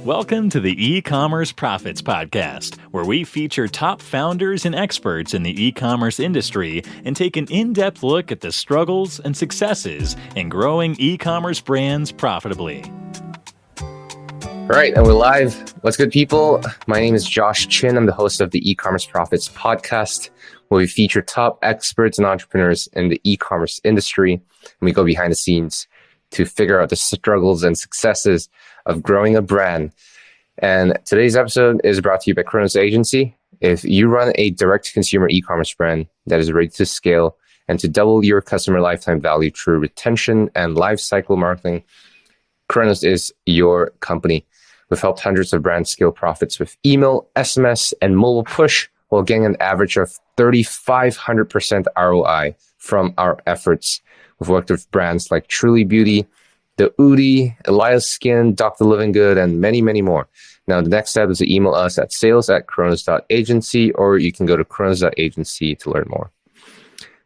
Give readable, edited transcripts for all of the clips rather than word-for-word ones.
Welcome to the E-Commerce Profits Podcast, where we feature top founders and experts in the e-commerce industry and take an in-depth look at the struggles and successes in growing e-commerce brands profitably. All right, and we're live. What's good, people? My name is Josh Chin. I'm the host of the E-Commerce Profits Podcast, where we feature top experts and entrepreneurs in the e-commerce industry, and we go behind the scenes to figure out the struggles and successes of growing a brand. And today's episode is brought to you by Chronos Agency. If you run a direct-to-consumer e-commerce brand that is ready to scale and to double your customer lifetime value through retention and life cycle marketing, Chronos is your company. We've helped hundreds of brands scale profits with email, SMS, and mobile push while getting an average of 3,500% ROI from our efforts. We've worked with brands like Truly Beauty, The Oodie, Alya Skin, Dr. Living Good, and many, many more. Now, the next step is to email us at sales@chronos.agency, or you can go to chronos.agency to learn more.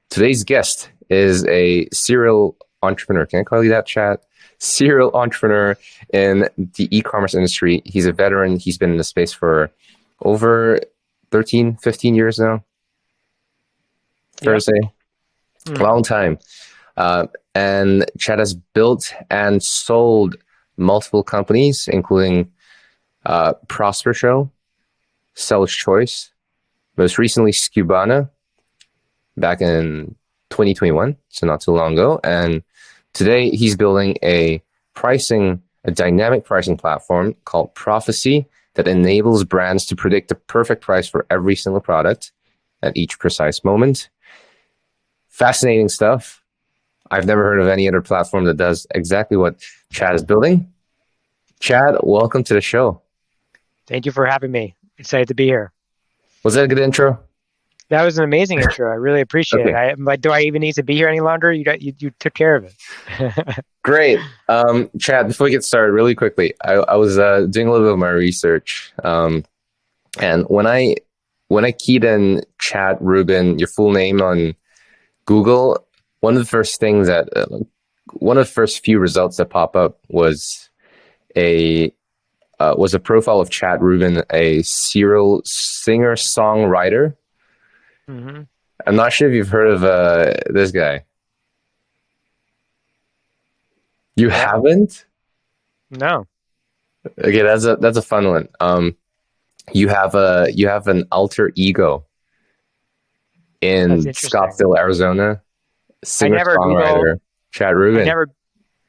Today's guest is a serial entrepreneur. Can I call you that, Chad? Serial entrepreneur in the e-commerce industry. He's a veteran. He's been in the space for over 13, 15 years now. Fair to say? Long time. And Chad has built and sold multiple companies, including Prosper Show, Seller's Choice, most recently Skubana, back in 2021, so not too long ago. And today he's building a dynamic pricing platform called Profasee that enables brands to predict the perfect price for every single product at each precise moment. Fascinating stuff. I've never heard of any other platform that does exactly what Chad is building. Chad, welcome to the show. Thank you for having me. Excited to be here. Was that a good intro? That was an amazing intro. I really appreciate it. Do I even need to be here any longer? You took care of it. Great. Chad, before we get started, really quickly, I was doing a little bit of my research. And when I keyed in Chad Rubin, your full name on Google, one of the first few results that pop up was a profile of Chad Rubin, a serial singer-songwriter. Mm-hmm. I'm not sure if you've heard of this guy. You haven't? No. Okay, that's a fun one. You have an alter ego in Scottsdale, Arizona. Singer-songwriter Chad Rubin.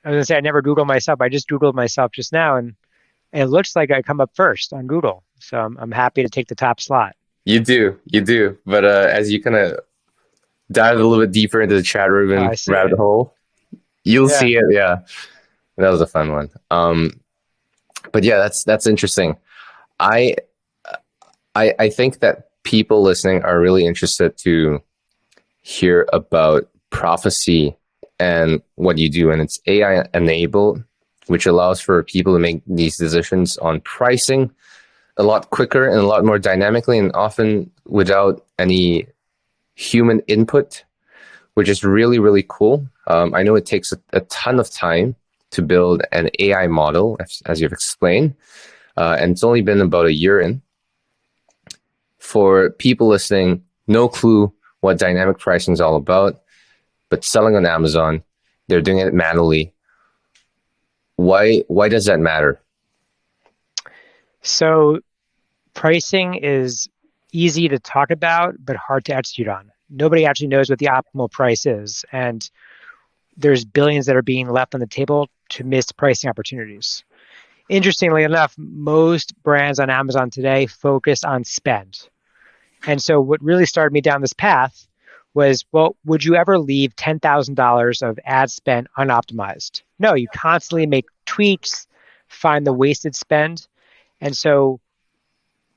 I never Googled myself. I just Googled myself just now, and it looks like I come up first on Google. So I'm happy to take the top slot. You do. But as you kind of dive a little bit deeper into the Chad Rubin rabbit hole, you'll see it. Yeah, that was a fun one. But yeah, that's interesting. I think that people listening are really interested to hear about Profasee and what you do, and it's AI enabled, which allows for people to make these decisions on pricing a lot quicker and a lot more dynamically, and often without any human input, which is really, really cool. I know it takes a ton of time to build an AI model, as you've explained, and it's only been about a year in. For people listening, no clue what dynamic pricing is all about, but selling on Amazon, they're doing it manually. Why does that matter? So pricing is easy to talk about, but hard to execute on. Nobody actually knows what the optimal price is. And there's billions that are being left on the table to miss pricing opportunities. Interestingly enough, most brands on Amazon today focus on spend. And so what really started me down this path was, well, would you ever leave $10,000 of ad spend unoptimized? No, you constantly make tweaks, find the wasted spend. And so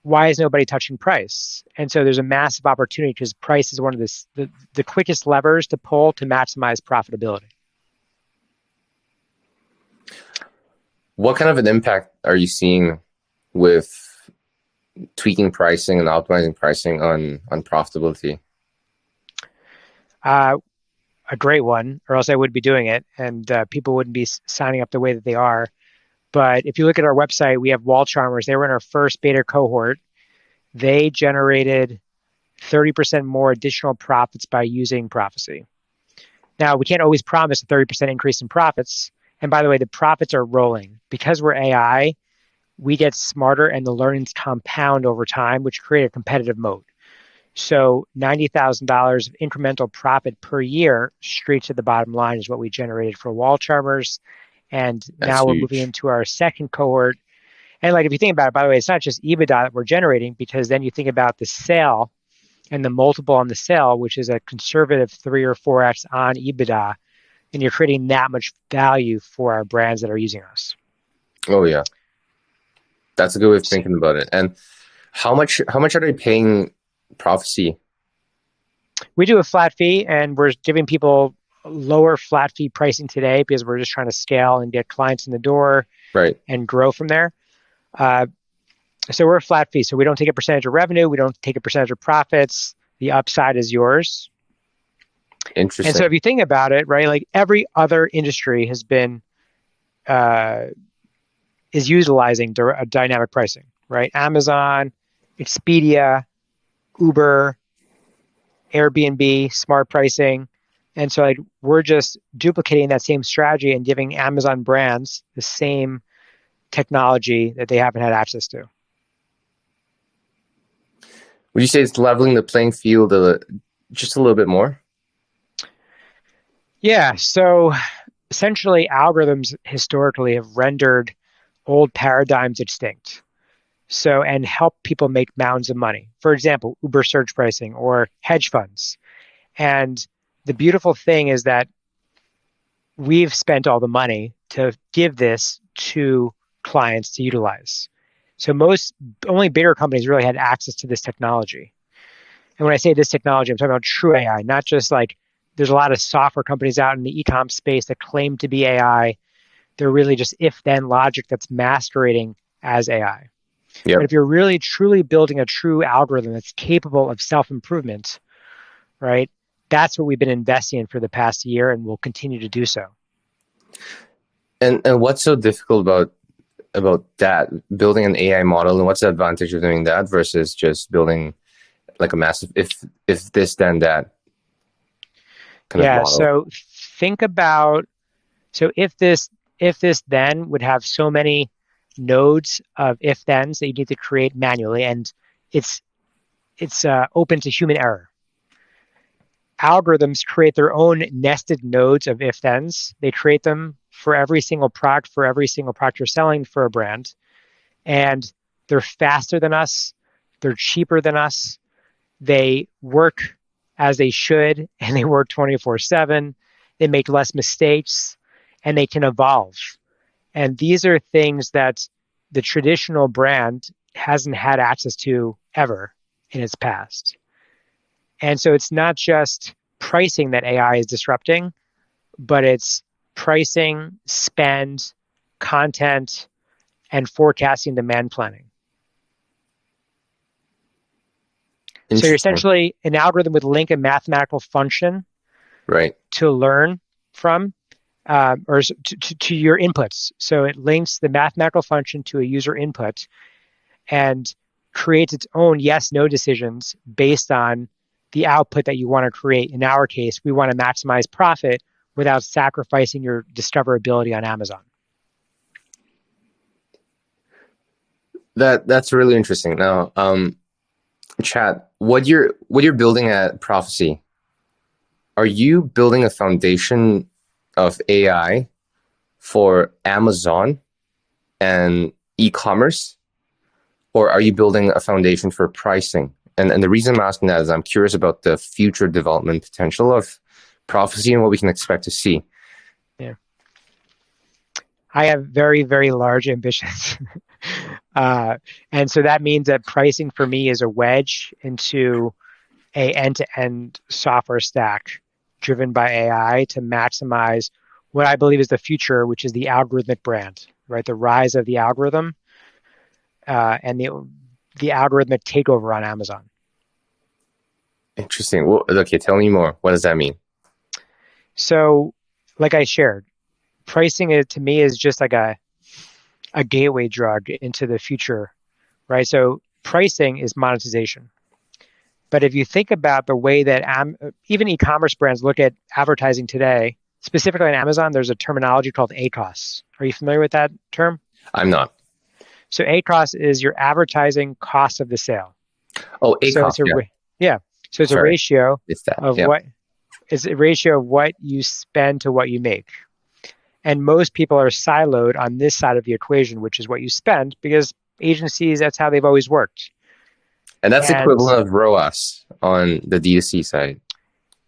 why is nobody touching price? And so there's a massive opportunity because price is one of the quickest levers to pull to maximize profitability. What kind of an impact are you seeing with tweaking pricing and optimizing pricing on profitability? A great one, or else I would be doing it, and people wouldn't be signing up the way that they are. But if you look at our website, we have wall charmers. They were in our first beta cohort. They generated 30% more additional profits by using Profasee. Now, we can't always promise a 30% increase in profits. And by the way, the profits are rolling. Because we're AI, we get smarter and the learnings compound over time, which create a competitive moat. So $90,000 of incremental profit per year straight to the bottom line is what we generated for wall charmers. And now we're moving into our second cohort. And like if you think about it, by the way, it's not just EBITDA that we're generating, because then you think about the sale and the multiple on the sale, which is a conservative 3 or 4x on EBITDA, and you're creating that much value for our brands that are using us. Oh yeah, that's a good way of thinking about it. And how much are they paying Profasee? We do a flat fee, and we're giving people lower flat fee pricing today because we're just trying to scale and get clients in the door, right, and grow from there. So we're a flat fee. So we don't take a percentage of revenue. We don't take a percentage of profits. The upside is yours. Interesting. And so if you think about it, right, like every other industry has been, is utilizing dynamic pricing, right? Amazon, Expedia, Uber, Airbnb, smart pricing. And so like we're just duplicating that same strategy and giving Amazon brands the same technology that they haven't had access to. Would you say it's leveling the playing field just a little bit more? Yeah. So essentially, algorithms historically have rendered old paradigms extinct. So, and help people make mounds of money. For example, Uber search pricing or hedge funds. And the beautiful thing is that we've spent all the money to give this to clients to utilize. So only bigger companies really had access to this technology. And when I say this technology, I'm talking about true AI, not just like there's a lot of software companies out in the e-com space that claim to be AI. They're really just if-then logic that's masquerading as AI. Yep. But if you're really truly building a true algorithm that's capable of self-improvement, right, that's what we've been investing in for the past year and will continue to do so. And what's so difficult about that, building an AI model, and what's the advantage of doing that versus just building like a massive if this then that kind of model? So think about, so if this then would have so many nodes of if thens that you need to create manually, and it's open to human error. Algorithms create their own nested nodes of if thens. They create them for every single product you're selling for a brand, and they're faster than us, they're cheaper than us, they work as they should, and they work 24/7, they make less mistakes, and they can evolve. And these are things that the traditional brand hasn't had access to ever in its past. And so it's not just pricing that AI is disrupting, but it's pricing, spend, content, and forecasting, demand planning. So you're essentially, an algorithm would link a mathematical function, right, to learn from, or to your inputs. So it links the mathematical function to a user input and creates its own yes/no decisions based on the output that you want to create. In our case, we want to maximize profit without sacrificing your discoverability on Amazon. That's really interesting. Now, Chad, what you're building at Profasee, are you building a foundation of AI for Amazon and e-commerce, or are you building a foundation for pricing? And the reason I'm asking that is I'm curious about the future development potential of Profasee and what we can expect to see. Yeah, I have very, very large ambitions. And so that means that pricing for me is a wedge into a end-to-end software stack driven by AI to maximize what I believe is the future, which is the algorithmic brand, right? The rise of the algorithm and the algorithmic takeover on Amazon. Interesting. Well, okay, tell me more. What does that mean? So, like I shared, pricing to me is just like a gateway drug into the future, right? So pricing is monetization. But if you think about the way that even e-commerce brands look at advertising today, specifically on Amazon, there's a terminology called ACoS. Are you familiar with that term? I'm not. So ACoS is your advertising cost of the sale. Oh, So ACoS, yeah. So it's a Sorry. ratio It's that. of Yeah. what you spend to what you make. And most people are siloed on this side of the equation, which is what you spend, because agencies, that's how they've always worked. And that's equivalent of ROAS on the D2C side.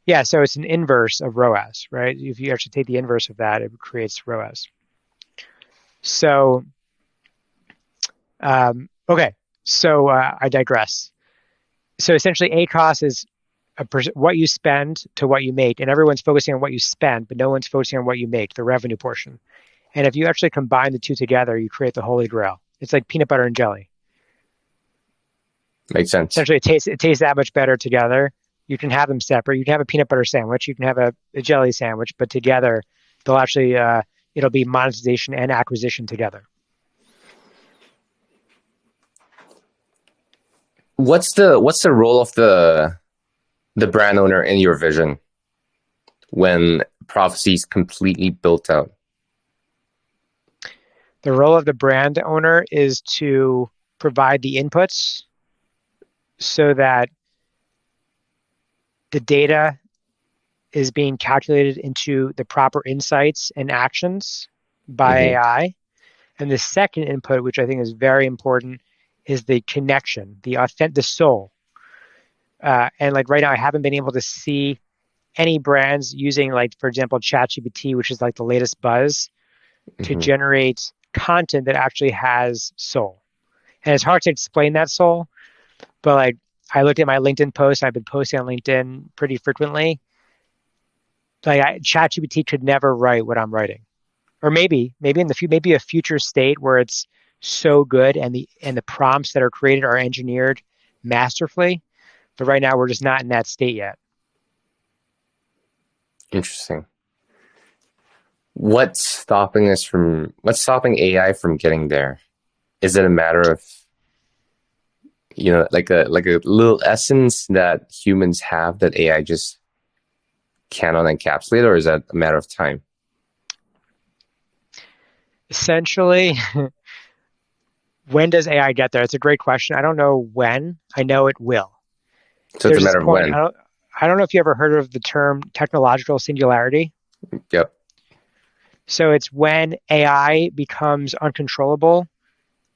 Yeah, so it's an inverse of ROAS, right? If you actually take the inverse of that, it creates ROAS. So, okay, so I digress. So essentially, ACoS is what you spend to what you make, and everyone's focusing on what you spend, but no one's focusing on what you make, the revenue portion. And if you actually combine the two together, you create the holy grail. It's like peanut butter and jelly. Makes sense. Essentially, it tastes that much better together. You can have them separate. You can have a peanut butter sandwich. You can have a jelly sandwich, but together, they'll actually it'll be monetization and acquisition together. What's the role of the brand owner in your vision when Profasee is completely built out? The role of the brand owner is to provide the inputs so that the data is being calculated into the proper insights and actions by AI. And the second input, which I think is very important, is the connection, the soul. And like right now, I haven't been able to see any brands using, like, for example, ChatGPT, which is like the latest buzz, to generate content that actually has soul. And it's hard to explain that soul, but like I looked at my LinkedIn post. I've been posting on LinkedIn pretty frequently. Like ChatGPT could never write what I'm writing, or maybe in the maybe a future state where it's so good and the prompts that are created are engineered masterfully. But right now we're just not in that state yet. Interesting. What's stopping AI from getting there? Is it a matter of, like a little essence that humans have that AI just cannot encapsulate, or is that a matter of time? Essentially, when does AI get there? It's a great question. I don't know when. I know it will. So it's a matter of when. I don't know if you ever heard of the term technological singularity. Yep. So it's when AI becomes uncontrollable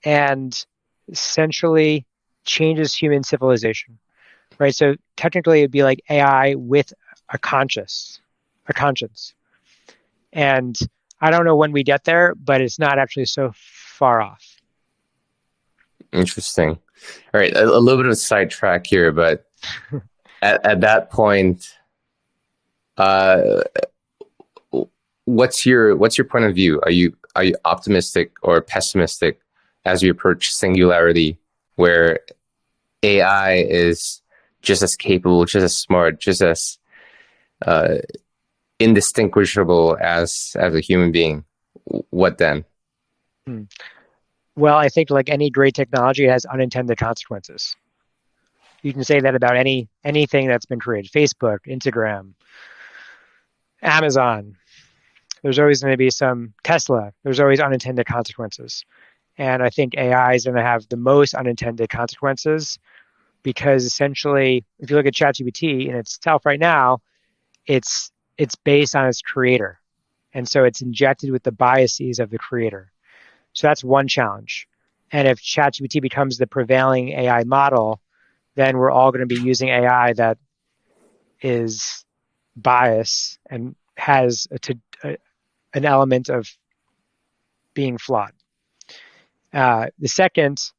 and essentially changes human civilization, right? So technically it'd be like AI with a conscience. And I don't know when we get there, but it's not actually so far off. Interesting. All right, a little bit of a sidetrack here, but at that point, what's your point of view? Are you optimistic or pessimistic as we approach singularity, where AI is just as capable, just as smart, just as indistinguishable as a human being? What then? Well, I think like any great technology, it has unintended consequences. You can say that about anything that's been created. Facebook, Instagram, Amazon. There's always going to be some Tesla. There's always unintended consequences. And I think AI is going to have the most unintended consequences, because essentially, if you look at ChatGPT in itself right now, it's based on its creator. And so it's injected with the biases of the creator. So that's one challenge. And if ChatGPT becomes the prevailing AI model, then we're all going to be using AI that is biased and has an element of being flawed. The second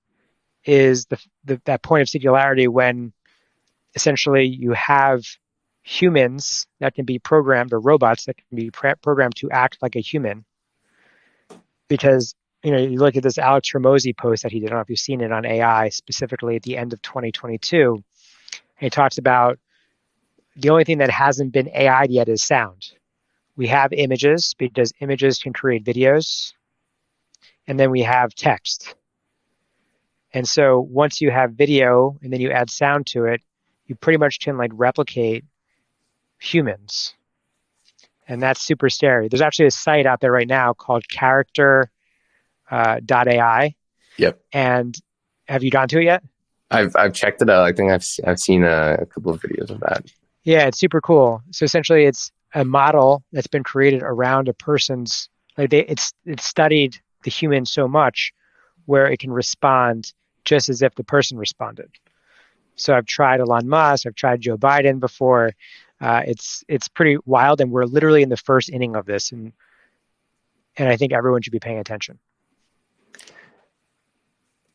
is that point of singularity, when essentially you have humans that can be programmed, or robots that can be programmed to act like a human. Because you look at this Alex Hormozi post that he did. I don't know if you've seen it on AI, specifically at the end of 2022. And he talks about the only thing that hasn't been AI'd yet is sound. We have images, because images can create videos. and then we have text. And so once you have video and then you add sound to it, you pretty much can like replicate humans. And that's super scary. There's actually a site out there right now called character.ai. Yep. And have you gone to it yet? I've checked it out. I think I've seen a couple of videos of that. Yeah, it's super cool. So essentially it's a model that's been created around a person's, like it's studied the human so much where it can respond just as if the person responded. So I've tried Elon Musk, I've tried Joe Biden before. It's pretty wild, and we're literally in the first inning of this, and I think everyone should be paying attention.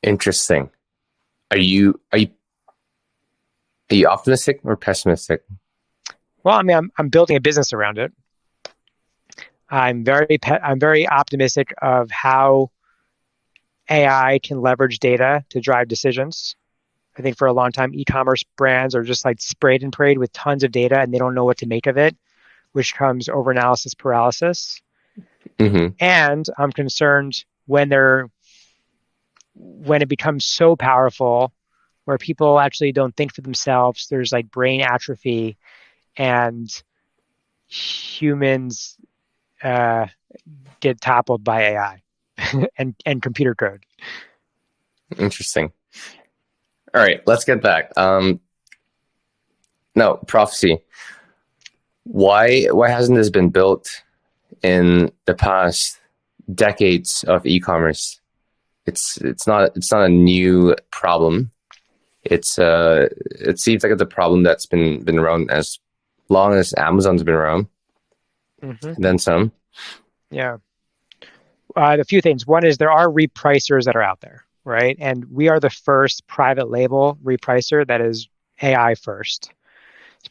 Interesting. Are you optimistic or pessimistic? Well, I mean, I'm building a business around it. I'm very optimistic of how AI can leverage data to drive decisions. I think for a long time, e-commerce brands are just like sprayed and prayed with tons of data, and they don't know what to make of it, which comes overanalysis paralysis. Mm-hmm. And I'm concerned when it becomes so powerful where people actually don't think for themselves, there's like brain atrophy, and humans get toppled by AI and computer code. Interesting. All right, let's get back. No, Profasee. Why hasn't this been built in the past decades of e-commerce? It's not a new problem. It seems like it's a problem that's been around as long as Amazon's been around, mm-hmm. and then some. Yeah. A few things. One is there are repricers that are out there, right? And we are the first private label repricer that is AI first.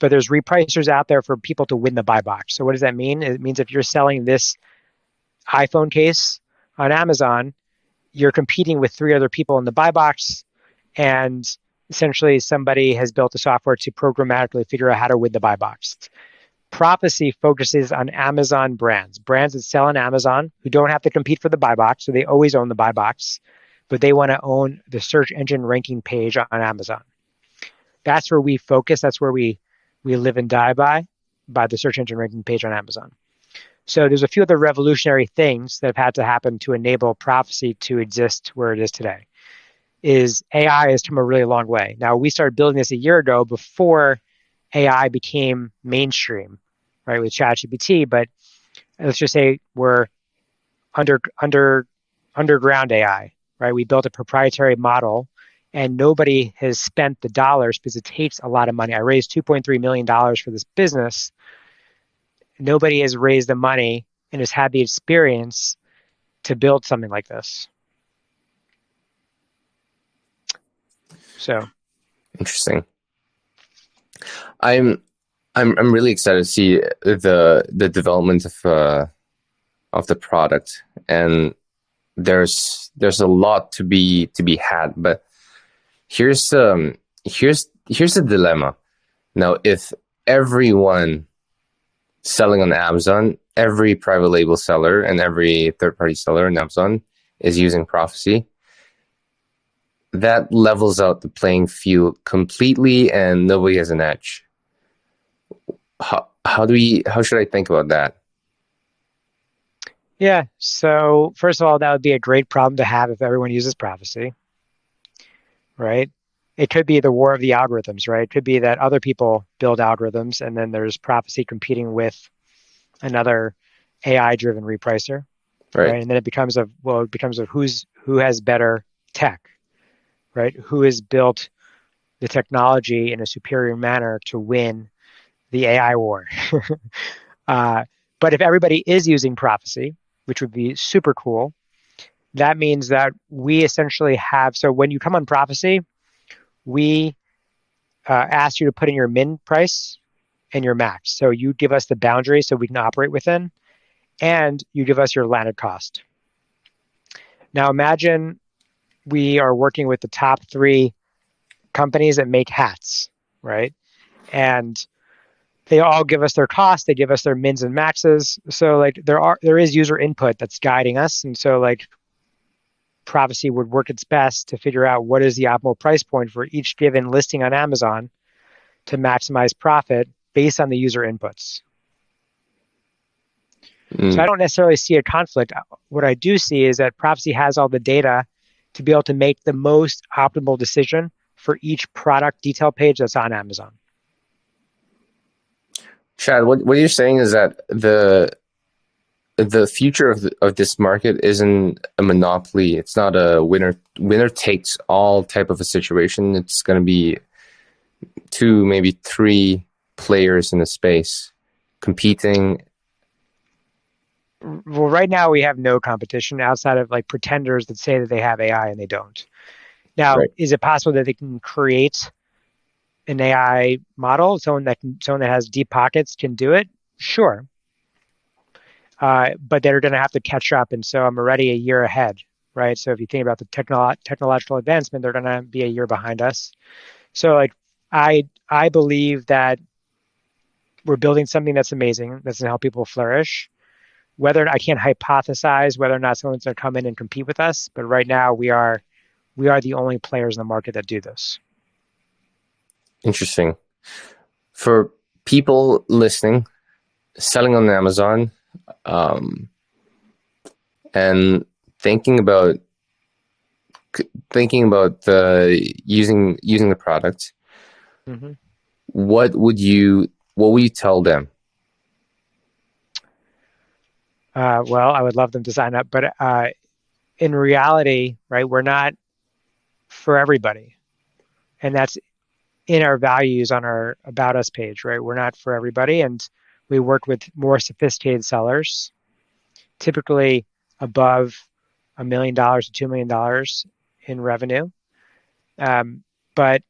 But there's repricers out there for people to win the buy box. So what does that mean? It means if you're selling this iPhone case on Amazon, you're competing with 3 other people in the buy box, and essentially somebody has built a software to programmatically figure out how to win the buy box. Profasee focuses on Amazon brands that sell on Amazon who don't have to compete for the buy box, so they always own the buy box, but they want to own the search engine ranking page on Amazon. That's where we focus. That's where we live and die by the search engine ranking page on Amazon. So there's a few other revolutionary things that have had to happen to enable Profasee to exist where it is today. Is AI has come a really long way. Now, we started building this a year ago before AI became mainstream, right, with ChatGPT, but let's just say we're underground AI, right? We built a proprietary model, and nobody has spent the dollars because it takes a lot of money. I raised $2.3 million for this business. Nobody has raised the money and has had the experience to build something like this. So interesting. I'm really excited to see the development of the product, and there's a lot to be had. But here's the dilemma. Now, if everyone selling on Amazon, every private label seller and every third-party seller on Amazon is using Profasee, that levels out the playing field completely, and nobody has an edge. How should I think about that? Yeah. So first of all, that would be a great problem to have if everyone uses Profasee, right? It could be the war of the algorithms, right? It could be that other people build algorithms, and then there's Profasee competing with another AI-driven repricer, right? And then it becomes of who has better tech, right? Who has built the technology in a superior manner to win the AI war. But if everybody is using Profasee, which would be super cool, that means that we essentially have, so when you come on Profasee, we ask you to put in your min price and your max. So you give us the boundary so we can operate within, and you give us your landed cost. Now imagine we are working with the top 3 companies that make hats, right? And they all give us their cost, they give us their mins and maxes. So like there is user input that's guiding us. And so like Profasee would work its best to figure out what is the optimal price point for each given listing on Amazon to maximize profit based on the user inputs. So I don't necessarily see a conflict. What I do see is that Profasee has all the data to be able to make the most optimal decision for each product detail page that's on Amazon. Chad, what you're saying is that the future of this market isn't a monopoly. It's not a winner takes all type of a situation. It's going to be 2, maybe 3 players in the space competing. Well, right now we have no competition outside of like pretenders that say that they have AI and they don't. Now, Is it possible that they can create an AI model? Someone that has deep pockets can do it? Sure. But they're going to have to catch up. And so I'm already a year ahead, right? So if you think about the technological advancement, they're going to be a year behind us. So like, I believe that we're building something that's amazing, that's going to help people flourish. Whether I can't hypothesize whether or not someone's going to come in and compete with us, but right now we are the only players in the market that do this. Interesting. For people listening, selling on Amazon, and thinking about using the product, what would you tell them? Well, I would love them to sign up, but in reality, right, we're not for everybody, and that's in our values on our About Us page, right? We're not for everybody, and we work with more sophisticated sellers, typically above $1 million to $2 million in revenue. But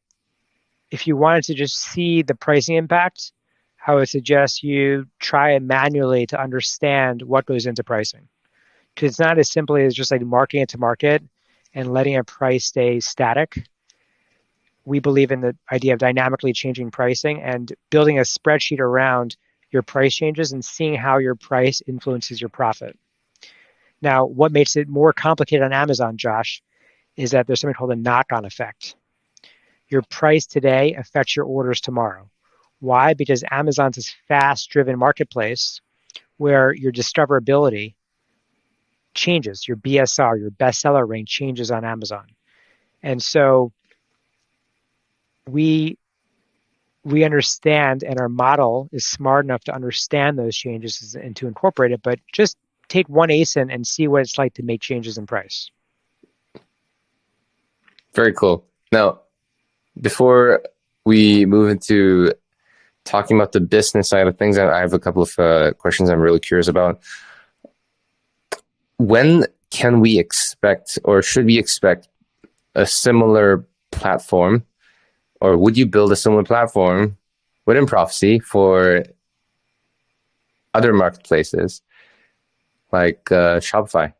if you wanted to just see the pricing impact, I would suggest you try it manually to understand what goes into pricing. Because it's not as simply as just like marking it to market and letting a price stay static. We believe in the idea of dynamically changing pricing and building a spreadsheet around your price changes and seeing how your price influences your profit. Now, what makes it more complicated on Amazon, Josh, is that there's something called a knock-on effect. Your price today affects your orders tomorrow. Why? Because Amazon's this fast-driven marketplace where your discoverability changes. Your BSR, your bestseller rank changes on Amazon. And so we understand, and our model is smart enough to understand those changes and to incorporate it, but just take one ASIN and see what it's like to make changes in price. Very cool. Now, before we move into talking about the business side of things, I have a couple of questions I'm really curious about. When can we expect, or should we expect, a similar platform, or would you build a similar platform within Profasee for other marketplaces like Shopify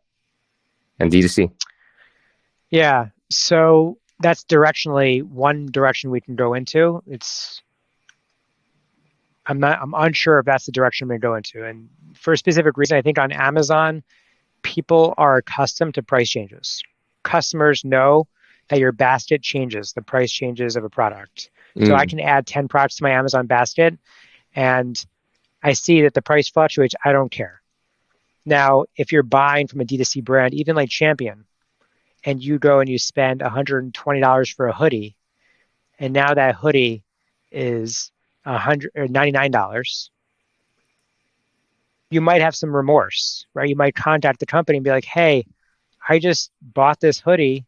and D2C? Yeah, so that's directionally one direction we can go into. I'm unsure if that's the direction we're going to go into. And for a specific reason, I think on Amazon, people are accustomed to price changes. Customers know that your basket changes, the price changes of a product. So I can add 10 products to my Amazon basket and I see that the price fluctuates. I don't care. Now, if you're buying from a D2C brand, even like Champion, and you go and you spend $120 for a hoodie, and now that hoodie is $99, you might have some remorse, right? You might contact the company and be like, hey, I just bought this hoodie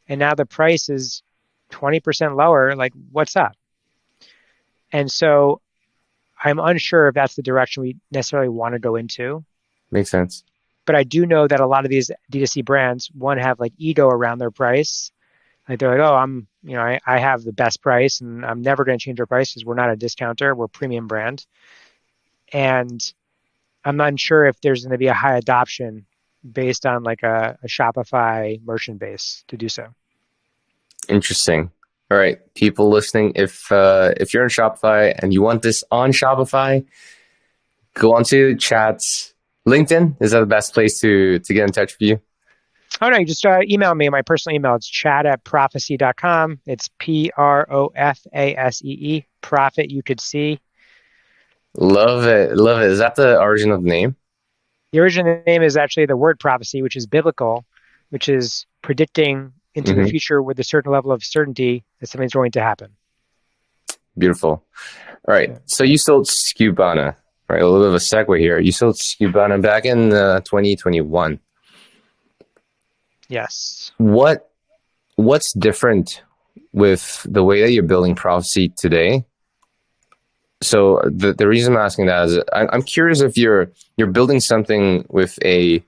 and now the price is 20% lower. Like, what's up? And so I'm unsure if that's the direction we necessarily want to go into. Makes sense. But I do know that a lot of these D2C brands, one, have like ego around their price. Like they're like, oh, I have the best price and I'm never going to change our prices. We're not a discounter. We're a premium brand. And I'm not sure if there's going to be a high adoption based on like a Shopify merchant base to do so. Interesting. All right, people listening, if you're in Shopify and you want this on Shopify, go onto Chat's LinkedIn. Is that the best place to get in touch with you? Oh, no, you just email me. My personal email, it's chad@profasee.com. It's Profasee, profit you could see. Love it. Love it. Is that the origin of the name? The origin of the name is actually the word prophecy, which is biblical, which is predicting into the future with a certain level of certainty that something's going to happen. Beautiful. All right. So you sold Skubana, right? A little bit of a segue here. You sold Skubana back in 2021. Yes. What's different with the way that you're building Profasee today? So the reason I'm asking that is I'm curious if you're building something with a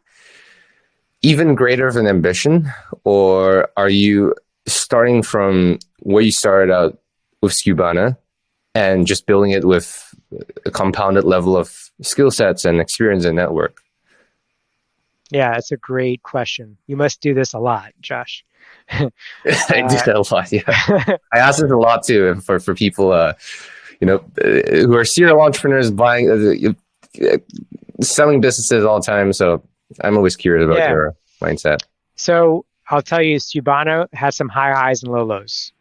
even greater of an ambition, or are you starting from where you started out with Skubana and just building it with a compounded level of skill sets and experience and network? Yeah, it's a great question. You must do this a lot, Josh. I do that a lot. Yeah, I ask this a lot too for people, who are serial entrepreneurs selling businesses all the time. So I'm always curious about your mindset. So I'll tell you, Skubana has some high highs and low lows.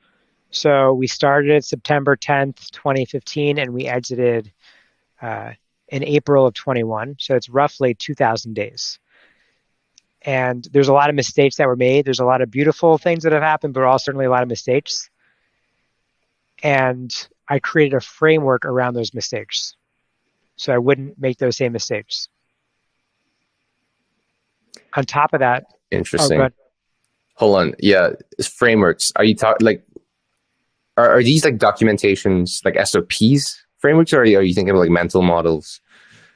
So we started September 10th, 2015, and we exited in April of 21. So it's roughly 2,000 days. And there's a lot of mistakes that were made. There's a lot of beautiful things that have happened, but also certainly a lot of mistakes. And I created a framework around those mistakes so I wouldn't make those same mistakes. On top of that, interesting. Hold on. Yeah, frameworks. Are you talking are these like documentations, like SOPs frameworks, or are you thinking of like mental models?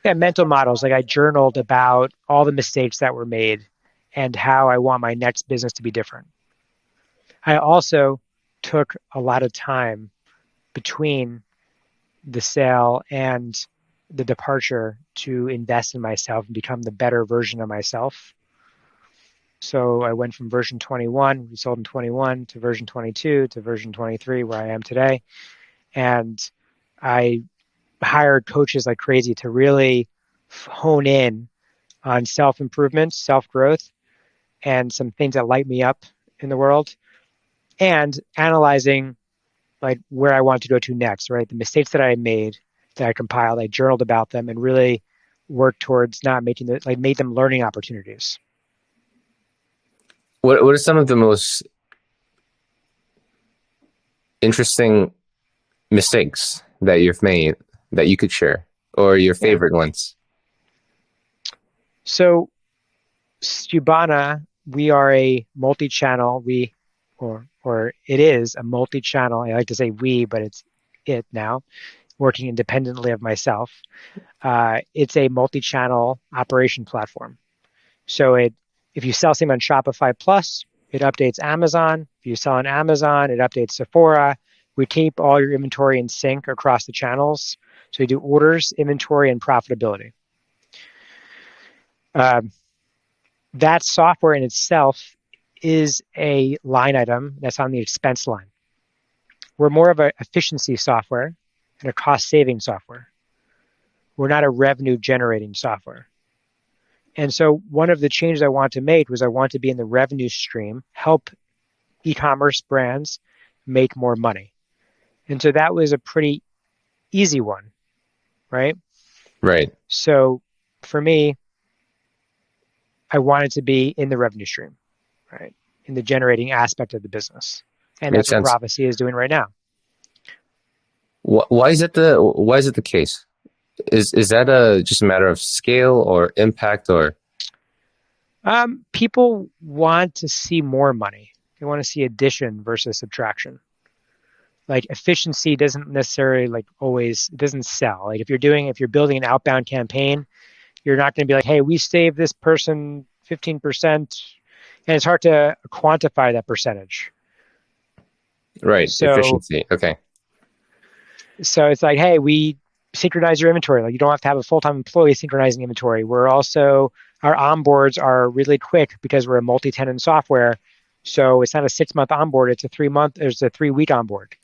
Yeah, mental models. Like I journaled about all the mistakes that were made and how I want my next business to be different. I also took a lot of time between the sale and the departure to invest in myself and become the better version of myself. So I went from version 21, we sold in 21, to version 22, to version 23, where I am today. And I hired coaches like crazy to really hone in on self-improvement, self-growth, and some things that light me up in the world, and analyzing like where I want to go to next, right? The mistakes that I made, that I compiled, I journaled about them and really worked towards not making it, like made them learning opportunities. What are some of the most interesting mistakes that you've made that you could share, or your favorite ones? So Skubana, we are a multi-channel, or it is a multi-channel. I like to say we, but it's it now, working independently of myself. It's a multi-channel operation platform. So if you sell something on Shopify Plus, it updates Amazon. If you sell on Amazon, it updates Sephora. We keep all your inventory in sync across the channels. So we do orders, inventory, and profitability. That software in itself is a line item that's on the expense line. We're more of an efficiency software and a cost-saving software. We're not a revenue-generating software. And so one of the changes I wanted to make was I want to be in the revenue stream, help e-commerce brands make more money. And so that was a pretty easy one, right? Right. So for me, I wanted to be in the revenue stream, right? In the generating aspect of the business. And Makes that's what sense. Profasee is doing right now. Why is it the case? Is that just a matter of scale or impact, or? People want to see more money. They want to see addition versus subtraction. Like efficiency doesn't necessarily it doesn't sell. Like if you're building an outbound campaign, you're not going to be like, hey, we saved this person 15%, and it's hard to quantify that percentage. Right. So, efficiency. Okay. So it's like, hey, we synchronize your inventory. Like you don't have to have a full-time employee synchronizing inventory. Our onboards are really quick because we're a multi-tenant software. So it's not a 6-month onboard, it's a 3-week onboard.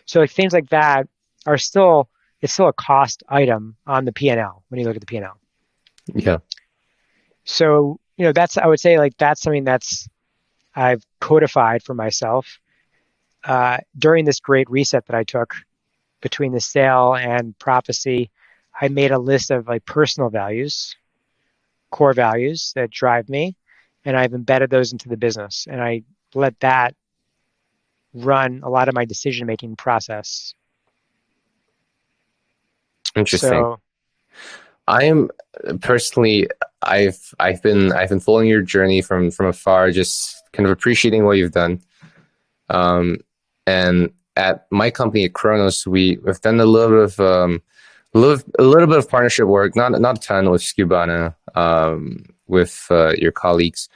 So like things like that it's still a cost item on the P&L when you look at the P&L. Yeah. So that's, I would say, like, that's something that's I've codified for myself during this great reset that I took between the sale and Profasee. I made a list of like personal values, core values that drive me, and I've embedded those into the business, and I let that run a lot of my decision making process. Interesting. So I am personally, I've been following your journey from afar, just kind of appreciating what you've done. And at my company at Chronos, we've done a little bit of a little bit of partnership work, not a ton with Skubana, with your colleagues.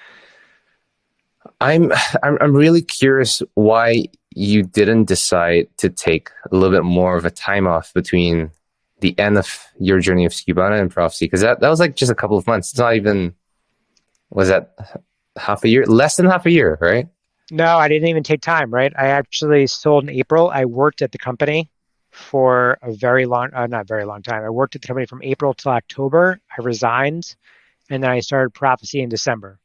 I'm really curious why you didn't decide to take a little bit more of a time off between the end of your journey of Skubana and Profasee, because that was like just a couple of months. It's not even, was that half a year? Less than half a year, right? no, I didn't even take time, right? I actually sold in April. I worked at the company for a very long, not very long time. I worked at the company from April till October. I resigned, and then I started Profasee in December.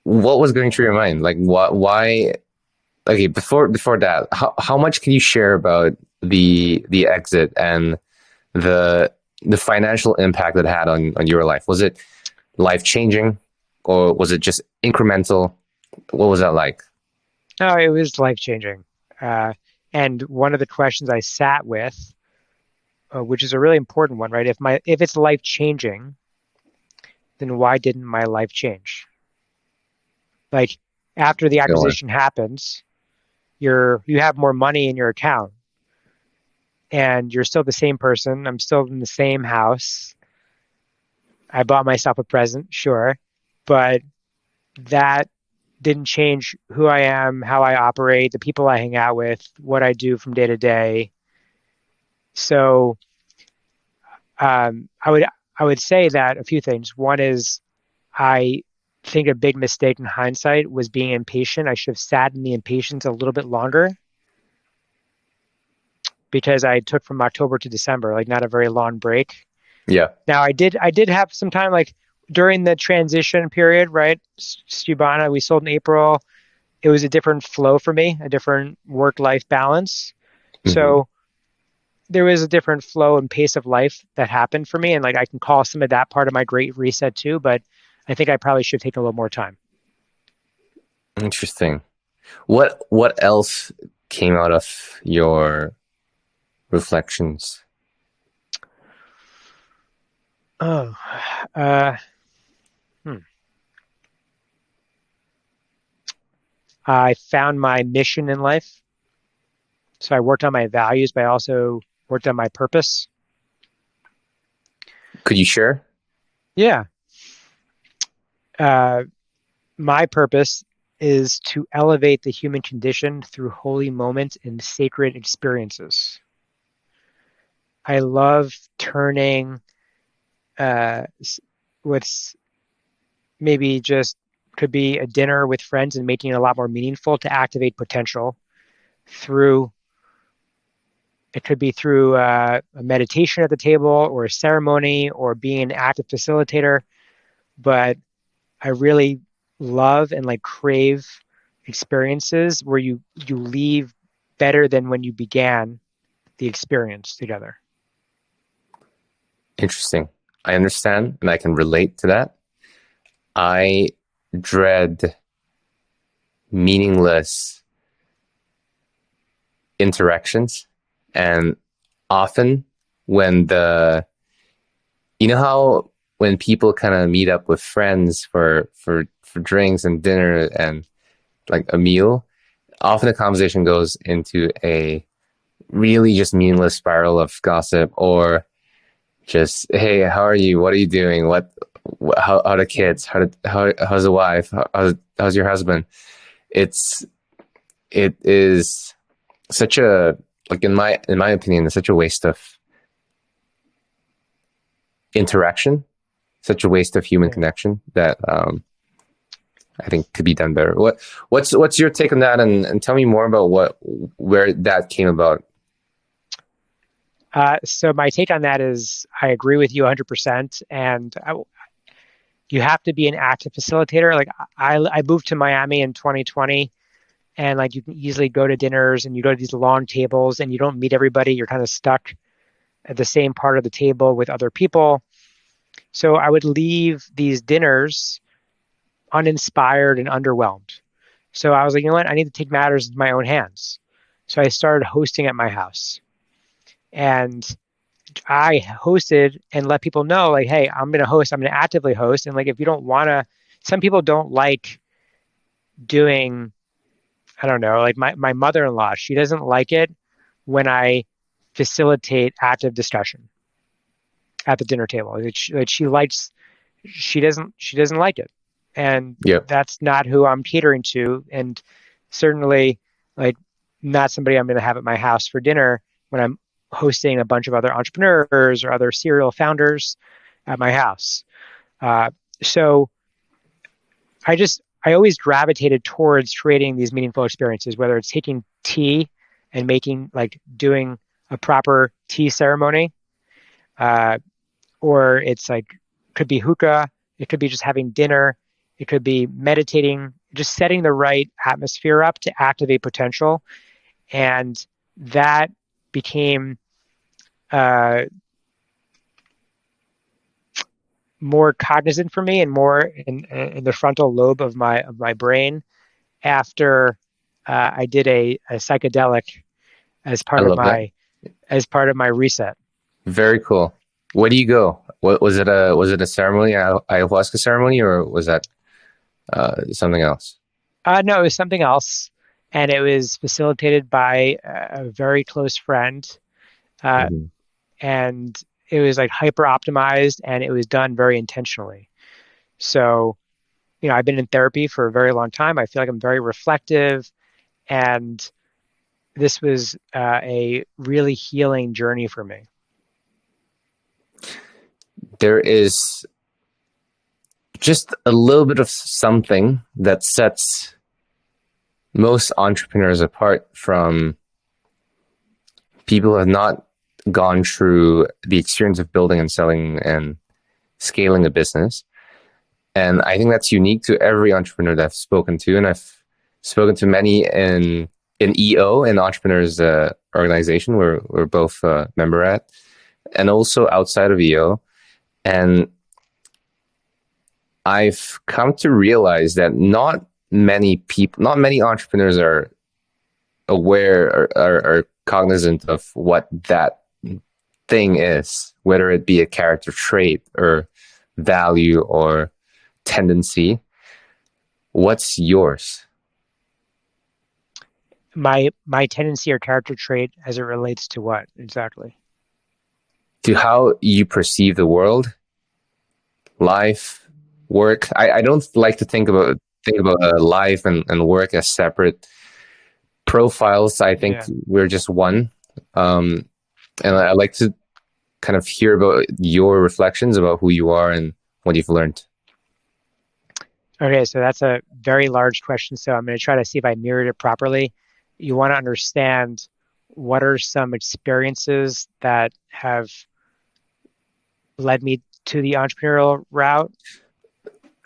What was going through your mind? Like, why? Okay, before that, how much can you share about the exit and the financial impact it had on your life? Was it life changing, or was it just incremental? What was that like? No, it was life changing. And one of the questions I sat with, which is a really important one, right? If it's life changing, then why didn't my life change? Like, after the Sure. acquisition happens, you have more money in your account, and you're still the same person. I'm still in the same house. I bought myself a present, sure, but that didn't change who I am, how I operate, the people I hang out with, what I do from day to day. So I would say that a few things. One is, I think a big mistake in hindsight was being impatient. I should have sat in the impatience a little bit longer, because I took from October to December, like not a very long break. Yeah. Now I did have some time, like during the transition period, right? Skubana, we sold in April. It was a different flow for me, a different work-life balance. Mm-hmm. So there was a different flow and pace of life that happened for me. And like, I can call some of that part of my great reset too, but I think I probably should take a little more time. Interesting. What else came out of your reflections? Oh, I found my mission in life. So I worked on my values, but I also worked on my purpose. Could you share? Yeah. My purpose is to elevate the human condition through holy moments and sacred experiences. I love turning what's maybe just could be a dinner with friends and making it a lot more meaningful to activate potential through. It could be through a meditation at the table, or a ceremony, or being an active facilitator. But I really love and like crave experiences where you leave better than when you began the experience together. Interesting. I understand, and I can relate to that. I dread meaningless interactions, and often when you know how when people kind of meet up with friends for drinks and dinner and like a meal, often the conversation goes into a really just meaningless spiral of gossip, or just, hey, how are you? What are you doing? How are the kids? How's the wife? How's your husband? It is such a, like, in my opinion, it's such a waste of interaction, such a waste of human connection that I think could be done better. What's your take on that? And tell me more about where that came about. So my take on that is, I agree with you 100%. And you have to be an active facilitator. Like I moved to Miami in 2020, and like you can easily go to dinners and you go to these long tables and you don't meet everybody. You're kind of stuck at the same part of the table with other people. So I would leave these dinners uninspired and underwhelmed. So I was like, you know what? I need to take matters into my own hands. So I started hosting at my house. And I hosted and let people know, like, hey, I'm going to host. I'm going to actively host. And like, if you don't want to, some people don't like doing, I don't know, like my mother-in-law, she doesn't like it when I facilitate active discussion at the dinner table. She doesn't like it. And Yep. that's not who I'm catering to. And certainly like not somebody I'm going to have at my house for dinner when I'm hosting a bunch of other entrepreneurs or other serial founders at my house. So I always gravitated towards creating these meaningful experiences, whether it's taking tea and doing a proper tea ceremony, or it's like, could be hookah, it could be just having dinner, it could be meditating, just setting the right atmosphere up to activate potential. And that became more cognizant for me and more in the frontal lobe of my brain after I did a psychedelic as I part of love that. my reset. Very cool. Where do you go? What was it? A ceremony, ayahuasca ceremony, or was that something else? No, it was something else, and it was facilitated by a very close friend, Mhm. and it was like hyper optimized, and it was done very intentionally. So, I've been in therapy for a very long time. I feel like I'm very reflective, and this was a really healing journey for me. There is just a little bit of something that sets most entrepreneurs apart from people who have not gone through the experience of building and selling and scaling a business. And I think that's unique to every entrepreneur that I've spoken to. And I've spoken to many in EO, an entrepreneurs organization where we're both a member at, and also outside of EO. And I've come to realize that not many entrepreneurs are aware or are cognizant of what that thing is, whether it be a character trait or value or tendency. What's yours? My tendency or character trait as it relates to what exactly? To how you perceive the world, life, work. I don't like to think about life and work as separate profiles. I think we're just one. And I like to kind of hear about your reflections about who you are and what you've learned. Okay, so that's a very large question. So I'm going to try to see if I mirrored it properly. You want to understand what are some experiences that have led me to the entrepreneurial route?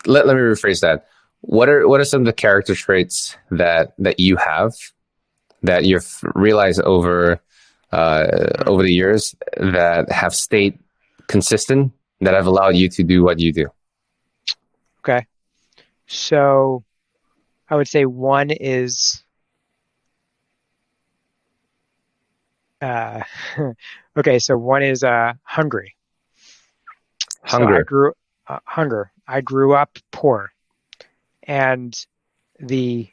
Let me rephrase that. What are some of the character traits that you have that you've realized over the years that have stayed consistent, that have allowed you to do what you do? Okay. So I would say one is okay, so one is hungry. Hunger. So hunger. I grew up poor, and to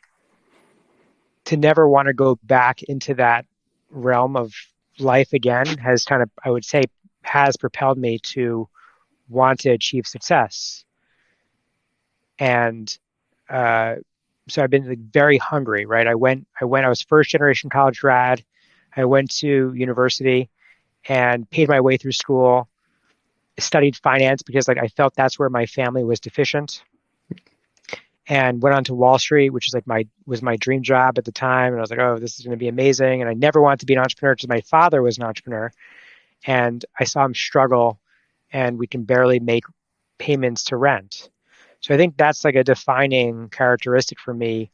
never want to go back into that realm of life again has kind of, I would say, has propelled me to want to achieve success. And so I've been like very hungry, right? I was first generation college grad. I went to university and paid my way through school, studied finance because like I felt that's where my family was deficient, and went on to Wall Street, which is like was my dream job at the time. And I was like, oh, this is going to be amazing. And I never wanted to be an entrepreneur because my father was an entrepreneur, and I saw him struggle, and we can barely make payments to rent. So I think that's like a defining characteristic for me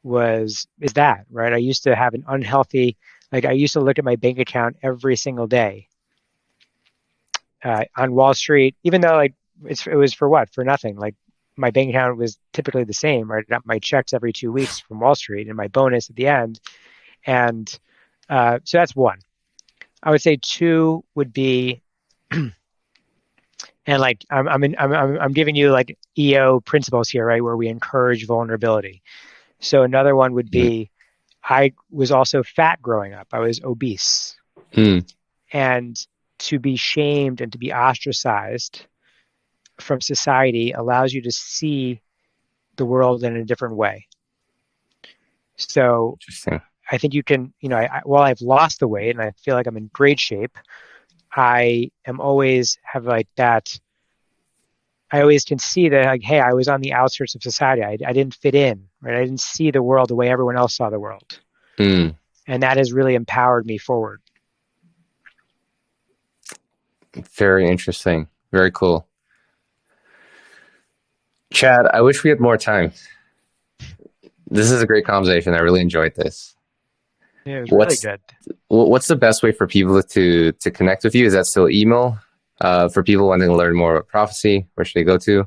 is that, right? I used to have an unhealthy, like I used to look at my bank account every single day on Wall Street, even though like it was for what? For nothing. Like my bank account was typically the same, right? I got my checks every 2 weeks from Wall Street and my bonus at the end. And so that's one. I would say two would be, and like I'm giving you like EO principles here, right? Where we encourage vulnerability. So another one would be, I was also fat growing up. I was obese. And to be shamed and to be ostracized from society allows you to see the world in a different way. So I think you can, while I've lost the weight and I feel like I'm in great shape, I am always have like that. I always can see that, like, hey, I was on the outskirts of society. I didn't fit in, right? I didn't see the world the way everyone else saw the world. And that has really empowered me forward. Very interesting. Very cool. Chad, I wish we had more time. This is a great conversation. I really enjoyed this. Yeah, it was really good. What's the best way for people to connect with you? Is that still email? For people wanting to learn more about Profasee, where should they go to?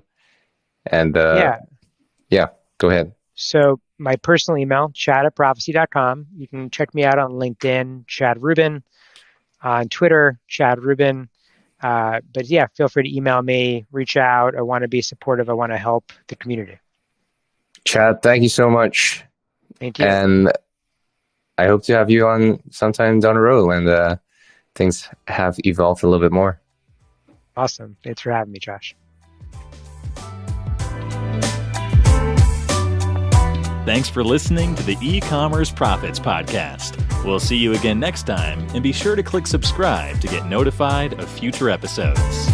And yeah, go ahead. So my personal email, chad@profasee.com. You can check me out on LinkedIn, Chad Rubin, on Twitter, Chad Rubin. But yeah, feel free to email me, reach out. I want to be supportive. I want to help the community. Chad, thank you so much. Thank you. And I hope to have you on sometime down the road when things have evolved a little bit more. Awesome. Thanks for having me, Josh. Thanks for listening to the E-Commerce Profits Podcast. We'll see you again next time, and be sure to click subscribe to get notified of future episodes.